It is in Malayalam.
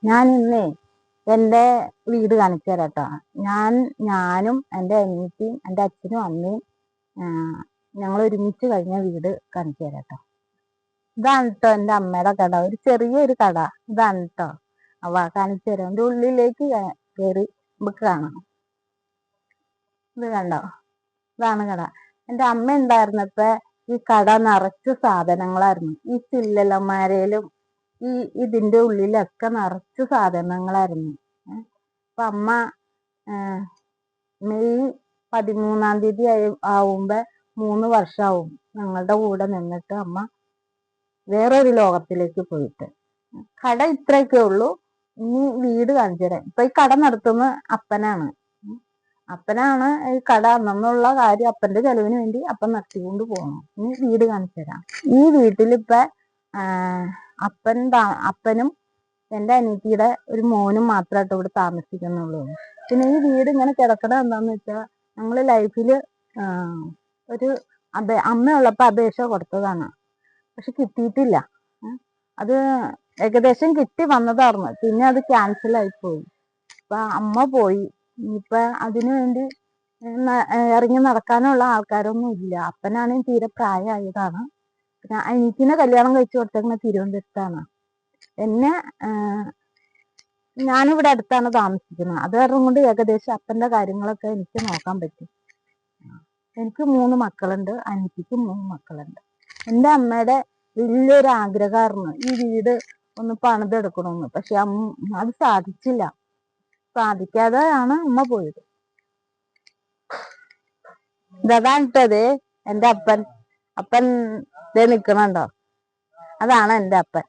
ഞാൻ ഇന്നേ എൻ്റെ വീട് കാണിച്ചു തരാം കേട്ടോ. ഞാനും എൻ്റെ അനിയത്തിയും എൻ്റെ അച്ഛനും അമ്മയും ഞങ്ങൾ ഒരുമിച്ച് കഴിഞ്ഞ വീട് കാണിച്ചു തരാം കേട്ടോ. ഇതാണ് കേട്ടോ എൻ്റെ അമ്മയുടെ കട, ഒരു ചെറിയൊരു കട. ഇതാണ് കേട്ടോ. കാണിച്ചു തരാം. എൻ്റെ ഉള്ളിലേക്ക് കയറി നമുക്ക് കാണാം. ഇത് കണ്ടോ, ഇതാണ് കട. എൻ്റെ അമ്മ ഉണ്ടായിരുന്നപ്പോ ഈ കട നിറച്ച് സാധനങ്ങളായിരുന്നു. ഈ ചില്ലലമാരയിലും ഇതിന്റെ ഉള്ളിലൊക്കെ നിറച്ച് സാധനങ്ങളായിരുന്നു. അപ്പൊ അമ്മ മെയ് 13-ാം തീയതി ആവുമ്പോ 3 വർഷമാവും ഞങ്ങളുടെ കൂടെ നിന്നിട്ട് അമ്മ വേറൊരു ലോകത്തിലേക്ക് പോയിട്ട്. കട ഇത്രയൊക്കെ ഉള്ളൂ. ഇനി വീട് കാണിച്ചു തരാം. ഇപ്പൊ ഈ കട നടത്തുന്ന അപ്പനാണ് ഈ കട അന്നുള്ള കാര്യം അപ്പന്റെ ചെലവിന് വേണ്ടി അപ്പൻ നടത്തിക്കൊണ്ട് പോകണം. ഇനി വീട് കാണിച്ചു തരാം. ഈ വീട്ടിലിപ്പൊ അപ്പനും എൻ്റെ അനിയത്തിയുടെ ഒരു മോനും മാത്രമായിട്ട് ഇവിടെ താമസിക്കുന്നുള്ളൂ. പിന്നെ ഈ വീട് ഇങ്ങനെ കിടക്കണ എന്താന്ന് വെച്ചാൽ ഞങ്ങള് ലൈഫില് ഒരു അമ്മയുള്ളപ്പോ അപേക്ഷ കൊടുത്തതാണ്. പക്ഷെ കിട്ടിയിട്ടില്ല. അത് ഏകദേശം കിട്ടി വന്നതായിരുന്നു. പിന്നെ അത് ക്യാൻസൽ ആയിപ്പോയി. അപ്പൊ അമ്മ പോയി. ഇനിയിപ്പൊ അതിനു വേണ്ടി ഇറങ്ങി നടക്കാനുള്ള ആൾക്കാരൊന്നും ഇല്ല. അപ്പനാണെങ്കിൽ തീരെ പ്രായമായതാണ്. പിന്നെ എനിക്കിനെ കല്യാണം കഴിച്ചു കൊടുത്തേക്കുന്ന തിരുവനന്തപുരത്താണ്. എന്നെ ഞാനിവിടെ അടുത്താണ് താമസിക്കുന്നത്. അത് കാരണം കൊണ്ട് ഏകദേശം അപ്പന്റെ കാര്യങ്ങളൊക്കെ എനിക്ക് നോക്കാൻ പറ്റും. എനിക്ക് 3 മക്കളുണ്ട്, അനിയത്തിക്ക് 3 മക്കളുണ്ട്. എൻ്റെ അമ്മയുടെ വലിയൊരു ആഗ്രഹമായിരുന്നു ഈ വീട് ഒന്ന് പണിതെടുക്കണമെന്ന്. പക്ഷെ അത് സാധിച്ചില്ല. സാധിക്കാതെയാണ് അമ്മ പോയത്. ഇതാണിട്ടത് എൻ്റെ അപ്പൻ ഇതേ നിക്കണുണ്ടോ? അതാണ് എൻ്റെ അപ്പൻ.